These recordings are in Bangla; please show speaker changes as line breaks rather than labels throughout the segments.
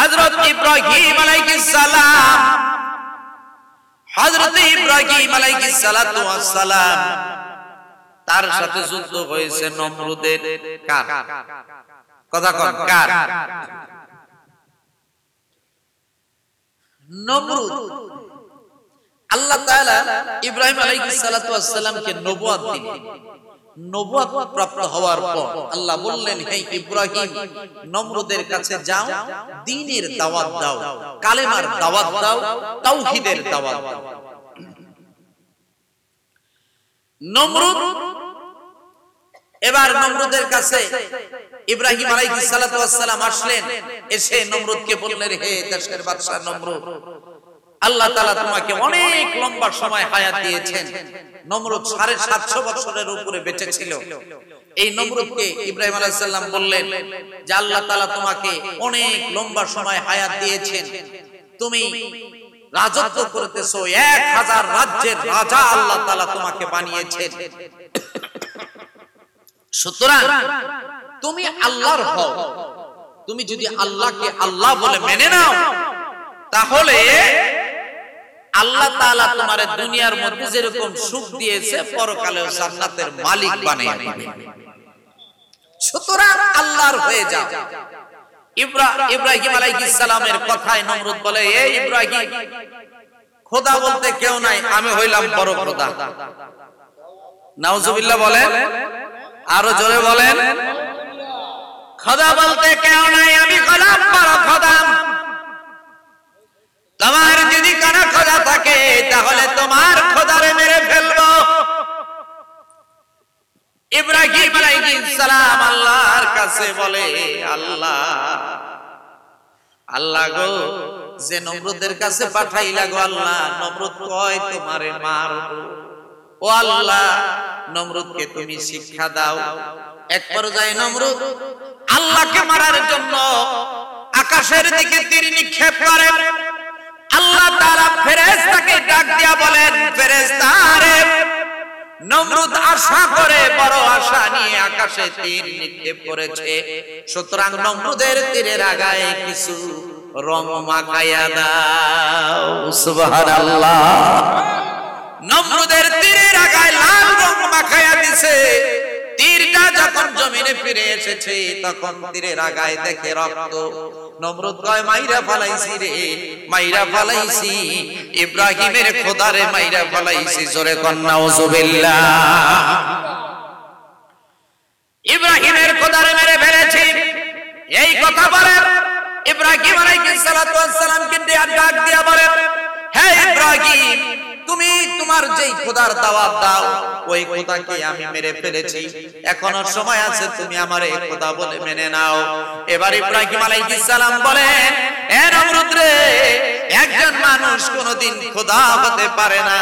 হযরত ইব্রাহিম আলাইহিস সালাম, হযরত ইব্রাহিম আলাইহিস সালাতু ওয়াস সালাম তার সাথে যুদ্ধ হয়েছে নমরুদের। কার কথা কোন? কার? নমরুদ। আল্লাহ তাআলা ইব্রাহিম আলাইহিস সালাতু ওয়াস সালামকে নবুয়ত দিলেন। নবুয়ত প্রাপ্ত হওয়ার পর আল্লাহ বললেন, হে ইব্রাহিম, নমরুদের কাছে যাও, দ্বীনের দাওয়াত দাও, কালেমার দাওয়াত দাও, তাওহীদের দাওয়াত দাও। নমরুদ এবার নমরুদের কাছে ইব্রাহিম আলাইহিস সালাতু ওয়াস সালাম আসলেন। এসে নমরুদকে বললেন, হে দেশের বাদশা নমরুদ, আল্লাহ তাআলা তোমাকে অনেক লম্বা সময় হায়াত দিয়েছেন। নমরুদ 750 বছরের উপরে বেঁচে ছিল। এই নমরুদকে ইব্রাহিম আলাইহিস সালাম বললেন যে আল্লাহ তাআলা তোমাকে অনেক লম্বা সময় হায়াত দিয়েছেন, তুমি রাজত্ব করতেছো, 1000 রাজ্যের রাজা আল্লাহ তাআলা তোমাকে বানিয়েছেন। সুতরাং তুমি আল্লাহর হও। তুমি যদি আল্লাহকে আল্লাহ বলে মেনে নাও, তাহলে আল্লাহ তাআলা তোমারে দুনিয়ার মধ্যে যেরকম সুখ দিয়েছে, পরকালেও জান্নাতের মালিক বানিয়ে দিবেন। সুতরাং আল্লাহর হয়ে যাও। ইব্রাহিম আলাইহিস সালামের কথায় নমরুদ বলে, এই ইব্রাহিম, খোদা বলতে কেউ নাই, আমি হইলাম বড় খোদা। নাউজুবিল্লাহ বলেন, আরো জোরে বলেন। খোদা বলতে কেউ নাই, আমি হলাম বড় খোদা। তোমার যদি কোন খোদা থাকে, তাহলে তোমার খোদারে মেরে ফেলবো। ইব্রাহিম আলাইহিস সালাম আল্লাহর কাছে বলে, আল্লাহ, আল্লাহ গো, যে নমরুদের কাছে পাঠাইলা গো আল্লাহ, নমরুদ কয় তোমারে মারবো। ও আল্লাহ, নমরুদকে তুমি শিক্ষা দাও। এক পর্যায়ে নমরুদ আল্লাহকে মারার জন্য আকাশের দিকে তীর নিক্ষেপ করে। আল্লাহ তাআলা ফেরেশতাকে ডাক দিয়া বলেন, ফেরেশতা রে, নমরুদ আশা করে, বড় আশা নিয়ে আকাশে তীর নিক্ষেপ করেছে, সুতরাং নমরুদের তীরের আগায় কিছু রং মাখাইয়া দাও। সুবহানাল্লাহ। নমরুদের তীরের আগায় লাল রং মাখাইয়া দিছে। তীরটা যখন জমিনে ফিরে এসেছে, তখন তীরের আগায় দেখে রক্ত। নমরুদ কয়, মাইরা ফালাইছি রে, মাইরা ফালাইছি, ইব্রাহিমের খোদারে মাইরা ফালাইছি। জোরে কোন নাউজুবিল্লাহ। ইব্রাহিমের খোদারে মেরে ফেলেছি, এই কথা বলে ইব্রাহিম আলাইহিস সালাতু ওয়াস সালামকে ডাক দিয়া বলে, হে ইব্রাহিম, তুমি তোমার যেই খোদার দাওয়াত দাও, ওই খোদাকে আমি মেরে ফেলেছি। এখনো সময় আছে, তুমি আমার এই খোদা বলে মেনে নাও। এবার ইব্রাহিম আলাইহিস সালাম বলেন, হে নমরুদ রে, একজন মানুষ কোনদিন খোদা হতে পারে না,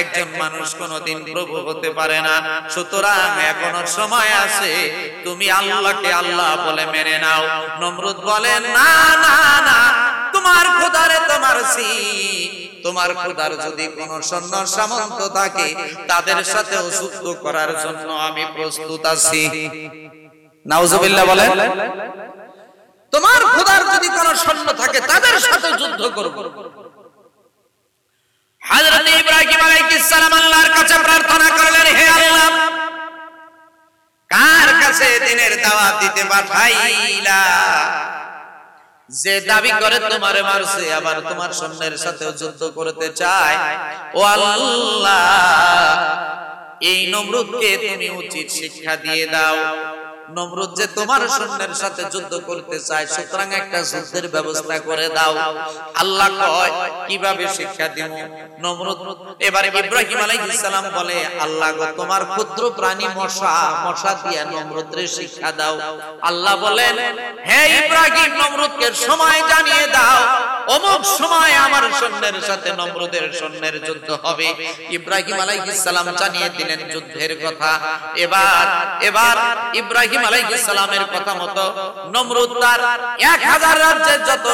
একজন মানুষ কোনদিন প্রভু হতে পারে না। সুতরাং এখনো সময় আছে, তুমি আল্লাহকে আল্লাহ বলে মেনে নাও। নমরুদ বলেন, না না না, তোমার খোদারে তোমার তোমার খোদার যদি কোন সৈন্য সামন্ত থাকে, তাদের সাথেও যুদ্ধ করার জন্য আমি প্রস্তুত আছি। নাউজুবিল্লাহ বলেন। তোমার খোদার যদি কোন সৈন্য থাকে, তাদের সাথে যুদ্ধ করব। হযরত ইব্রাহিম আলাইহিস সালাম আল্লাহর কাছে প্রার্থনা করলেন, হে আল্লাহ, কার কাছে দ্বীনের দাওয়াত দিতে পাঠাইলা, যে দাবি করে তোমারে মারছে, আবার তোমার সৈন্যের সাথে যুদ্ধ করতে চায়, ও আল্লাহ, এই নমরুদকে তুমি উচিত শিক্ষা দিয়ে দাও। নমরুদ যে তোমার সৈন্যের সাথে যুদ্ধ করতে চায়, সুতরাং একটা যুদ্ধের ব্যবস্থা করে দাও। আল্লাহ কয়, কিভাবে শিক্ষা দিব? নমরুদ এবার ইব্রাহিম আলাইহিস সালাম বলে, আল্লাহ গো, তোমার ক্ষুদ্র প্রাণী মশা, মশা দিয়া নমরুদরে শিক্ষা দাও। আল্লাহ বলেন, হে ইব্রাহিম, নমরুদকে সময় জানিয়ে দাও, অমুক সময় আমার সৈন্যের সাথে নমরুদের সৈন্যের যুদ্ধ হবে। ইব্রাহিম আলাইহিস সালাম জানিয়ে দিলেন যুদ্ধের কথা। এবার ইব্রাহিম আলাইহিস সালামের কথা মতো নমরুদ তার 1000 রাজ্যের যত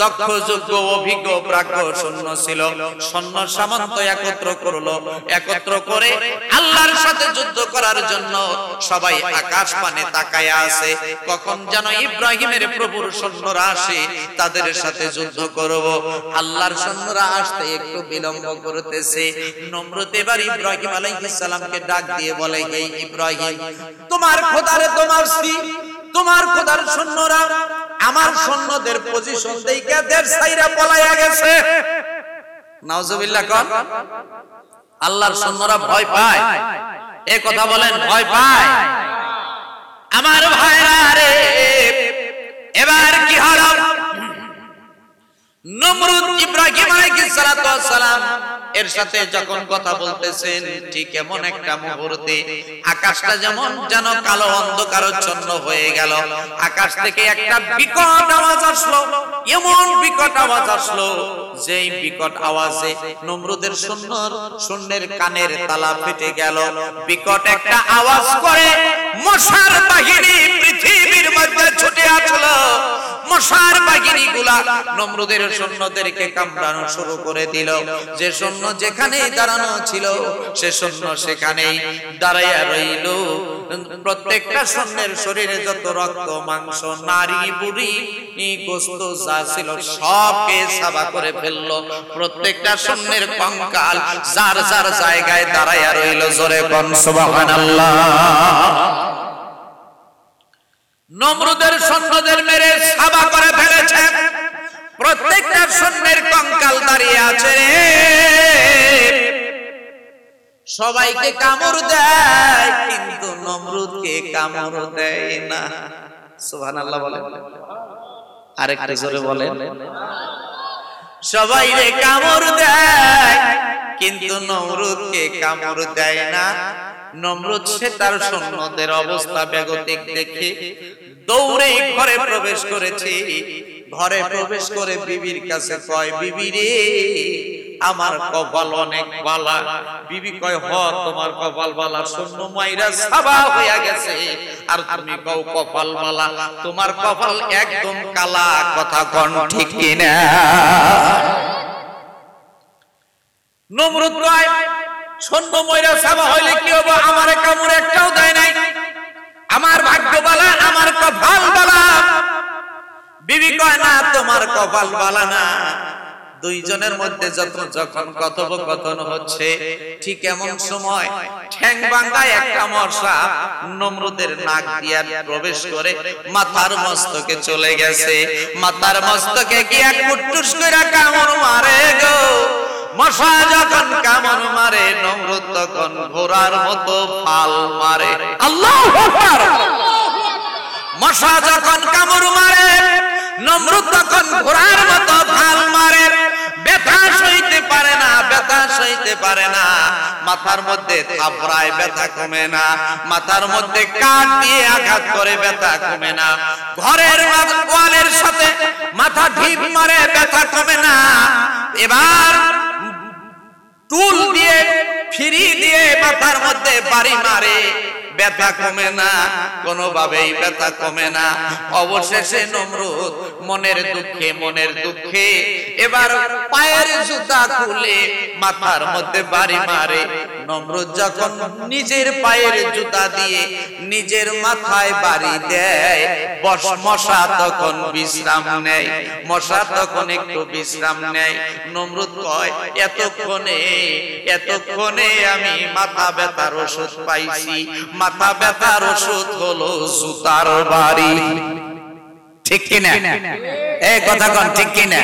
দক্ষ যোগ্য অভিজ্ঞ প্রাজ্ঞ সৈন্য ছিল সৈন্য সামন্ত একত্র করে আল্লাহর সাথে যুদ্ধ করার জন্য সবাই আকাশ পানে তাকায় আছে, কখন যেন ইব্রাহিমের প্রভুর সৈন্যরা আসে, তাদের সাথে যুদ্ধ করব। আল্লাহর সৈন্যরা আসতে একটু বিলম্ব করতেছে। নমরুদ এবার ইব্রাহিম আলাইহিস সালামকে ডাক দিয়ে বলে, হে ইব্রাহিম, তোমার খোদারে তোমার খোদার সৈন্যরা আমার সৈন্যদের পজিশন দেখে দেড় সাইরা পলাইয়া গেছে। নাউজুবিল্লাহ কোন আল্লাহর সৈন্যরা ভয় পায়, এই কথা বলেন, ভয় পায়। আমার ভাইরা রে, এবার কি হলো? নমরুদ ইব্রাহিম আলাইহিস সালাম এর সাথে যখন কথা বলতেছেন, ঠিক এমন একটা মুহূর্তে আকাশটা যেমন যেন কালো অন্ধকারাচ্ছন্ন হয়ে গেল। আকাশ থেকে একটা বিকট আওয়াজ আসলো, এমন বিকট আওয়াজ আসলো যেই বিকট আওয়াজে নমরুদের সৈন্যের কানের তালা ফেটে গেল। বিকট একটা আওয়াজ করে মশার বাহিনী পৃথিবীর মধ্যে ছুটে আসলো। মশার বাহিনীগুলা নমরুদের সৈন্যদেরকে কামড়ানো শুরু করে দিল। যে সৈন্য যেখানে দাঁড়ানো ছিল সে সৈন্য সেখানেই দাঁড়াইয়া রইল। প্রত্যেকটা সৈন্যের শরীরে যত রক্ত মাংস নারী বুড়ি গোস্ত যা ছিল সবকে সাবা করে ফেললো। প্রত্যেকটা সৈন্যের কঙ্কাল যার যার জায়গায় দাঁড়াইয়া রইল। জোরে কোন সুবহানাল্লাহ। নমরুদের সৈন্যদের মেরে সাবা করে ফেলেছে। প্রত্যেকটা সৈন্যের কঙ্কাল দাঁড়িয়ে আছে। সবাইকে কামড় দেয় কিন্তু নমরুদকে কামড় দেয় না। সুবহানাল্লাহ বলেন, আরেকটু জোরে বলেন। সবাইকে কামড় দেয় কিন্তু নমরুদকে কামড় দেয় না। নমরুদ সে তার সৈন্যদের অবস্থা বেগতিক দেখে দৌড়ে ঘরে প্রবেশ করেছে। ঘরে প্রবেশ করে বিবির কাছে কয়, বিবি রে, আমার কপাল অনেক বালা। বিবি কয়, হ তোমার কপাল বালা, সৈন্য মাইরা সাবা হইয়া গেছে আর তুমি কও কপাল বালা। তোমার কপাল একদম কালা, কথা কোন ঠিক কিনা? নমরুদ কয়, সৈন্য মাইরা সাবা হইলে কি হবে? আমারে কামড় একটাও দেয় নাই। আমার ভাগ্য বালা, আমার কপাল বালা। বিবি কয়, না তোমার কপাল বালা না। দুইজনের মধ্যে যখন কথোপকথন হচ্ছে, ঠিক এমন সময় ঠ্যাং ভাঙা একটা মশা নমরুদের নাক দিয়া প্রবেশ করে মাথার মস্তকে চলে গেছে। মাথার মস্তকে গিয়া কুট্টুস কইরা কামড় মারে গো। মশা যখন কামড় মারে নমরুদ তখন ঘোড়ার মতো ফাল মারে। আল্লাহু আকবার। মশা যখন কামড় মারে নমরুদ তখন ঘোড়ার মতো ফাল মারে। ব্যথা সইতে পারে না, ব্যথা সইতে পারে না। মাথার মধ্যে থাপড়ায়, ব্যথা কমে না। মাথার মধ্যে কাঠ দিয়ে আঘাত করে, ব্যথা কমে না। ঘরের ওয়ালের সাথে মাথা ঢিপ মারে, ব্যথা কমে না। এবার টুল দিয়ে ফিরি দিয়ে মাথার মধ্যে বাড়ি মারে, ব্যথা কমে না, কোনোভাবেই ব্যথা কমে না। অবশেষে নমরুদ মনের দুঃখে এবার পায়ের জুতা খুলে মাথার মধ্যে বাড়ি মারে। নমরুদ যখন নিজের পায়ের জুতা দিয়ে নিজের মাথায় বাড়ি দেয়, মশা তখন বিশ্রাম নেয়। মশা তখন একটু বিশ্রাম নেয়। নমরুদ কয়, এতক্ষণে আমি মাথা ব্যথার ওষুধ পাইছি। মাথা ব্যথার ওষুধ হলো জুতার বাড়ি। ঠিক কিনা? এই কথা কোন ঠিক কিনা?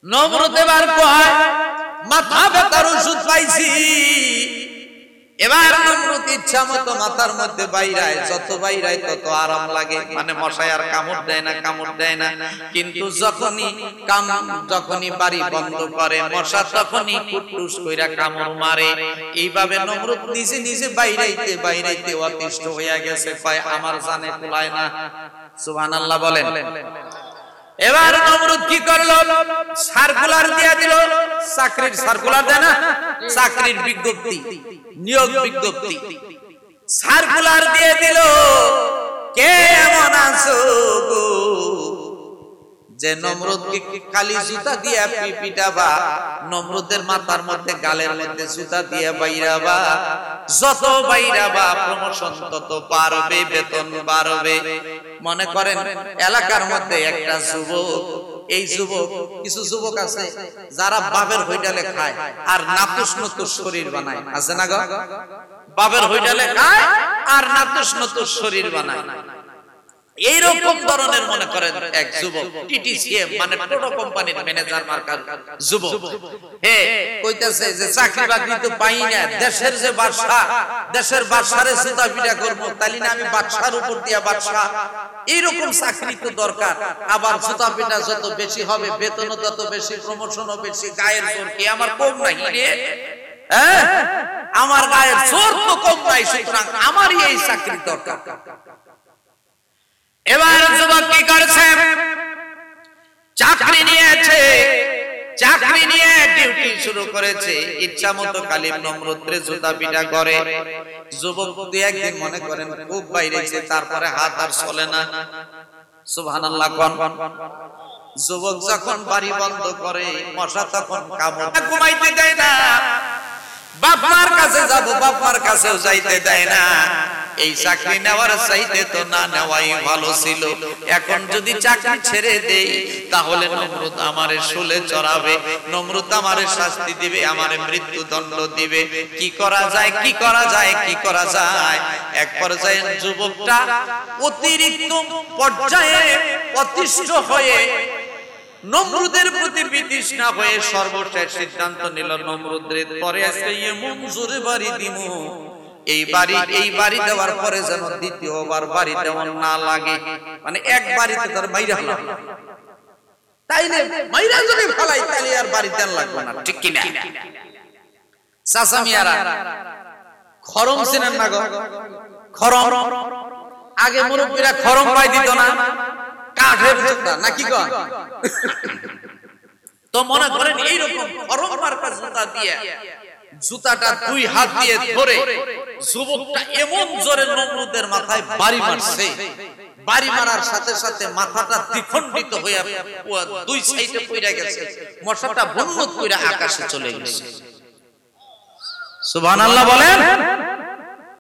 নমরুদ এবার কয়, মাথা ব্যথার ওষুধ পাইছি। এবার নমরুদ ইচ্ছা মতো মাথার মধ্যে বাইরায়, যত বাইরায় তত আরাম লাগে। মানে মশায় আর কামড় দেয় না। কিন্তু যখনই বাড়ি বন্ধ করে মশা তখনই কুট্টুস কইরা কামড় মারে। এইভাবে নমরুদ নিজে বাইরাইতে অতিষ্ঠ হইয়া গেছে। কয়, আমার জানে কুলায় না। সুবহানাল্লাহ বলেন। এবার নমরুদ কি করলো, সার্কুলার দিয়ে দিল, চাকরির সার্কুলার দেয় না, চাকরির বিজ্ঞপ্তি, নিয়োগ বিজ্ঞপ্তি, সার্কুলার দিয়ে দিল, কে এমন আছো গো যে নমরুদকে খালি জুতা দিয়ে পিটাবা, নমরুদের মাথার মধ্যে গালের মধ্যে জুতা দিয়ে বাইরাবা, যত বাইরাবা প্রমোশন তত বাড়বে, বেতন বাড়বে। মনে করেন এলাকার মধ্যে একটা যুবক, এই যুবক, কিছু যুবক আছে যারা বাবের হোটেলে খায় আর নাতুস নতুস শরীর বানায়, আছে না গো? বাবের হোটেলে খায় আর নাতুস নতুস শরীর বানায়। এইরকম ধরনের মনে করেন এক যুবক, টিটিসিএম মানে টোটো কোম্পানির ম্যানেজার মার্কার যুবক, কইতাছে যে চাকরি বাকরি তো পাই না, দেশের যে বাদশা, দেশের বাদশারে জুতা পিটা করব, তাইলে না আমি বাদশার উপর দিয়া বাদশা, এইরকম চাকরি তো দরকার। আবার জুতা পিটা যত বেশি হবে বেতনও তত বেশি, প্রমোশনও বেশি, গায়ের জোর কি আমার কম নাই রে? হ্যাঁ, আমার গায়ের জোর তো কম নাই, সুতরাং আমারই এই চাকরি দরকার। এবার যুবক কি করছে, চাকরি নিয়েছে, চাকরি নিয়ে ডিউটি শুরু করেছে, ইচ্ছা মতো কালিম নমরুদরে জুতা পিটা করে। যুবক দুই একদিন মনে করেন খুব বাইরেছে, তারপরে হাত আর চলে না, সুবহানাল্লাহ কোন। যুবক যখন বাড়ি বন্ধ করে, মশা তখন কামড়, ঘুমাইতে দেয় না, বাপ মার কাছে যাব, বাপ মার কাছেও যাইতে দেয় না। এই চাকরি নেওয়ার চাইতে তো না নেওয়াই ভালো ছিল। এখন যদি চাকরি ছেড়ে দেই তাহলে নমরুদ আমারে শুলে চড়াবে, নমরুদ আমারে শাস্তি দিবে, আমারে মৃত্যুদণ্ড দিবে। কি করা যায়, কি করা যায়, কি করা যায়? এক পর্যায়ে যুবকটা অতিরিক্ত পর্যায়ে অতিষ্ঠ হয়ে নমরুদের প্রতি বিতৃষ্ণা হয়ে সর্বশেষ সিদ্ধান্ত নিল, নমরুদের পরে আজকে এমন জোরে বাড়ি দিমু, এই বাড়ি দেওয়ার পরে যেন দ্বিতীয়বার বাড়ি দেওয়া না লাগে। মানে এক বাড়িতে তার মাইরা হলো, তাইলে মাইরা যদি ফলাই তাইলে আর বাড়ি দেন লাগবে না, ঠিক কি না? চাচা মিয়ারা খরম চিনেন না গো? খরম, আগে মুরব্বীরা খরম পাই দিত না, কাঠের জুতা নাকি গো? তো মনে করেন এইরকম খরম মার্কা জুতা দিয়ে, জুতাটা দুই হাত দিয়ে ধরে যুবকটা এমন জোরে নমরুদের মাথায় বাড়ি মারছে, বাড়ি মারার সাথে সাথে মাথাটা দ্বিখণ্ডিত হয়ে দুই সাইডে পড়ে গেছে, মশাটা বন্নত করে আকাশে চলে গেছে। সুবহানাল্লাহ বলেন।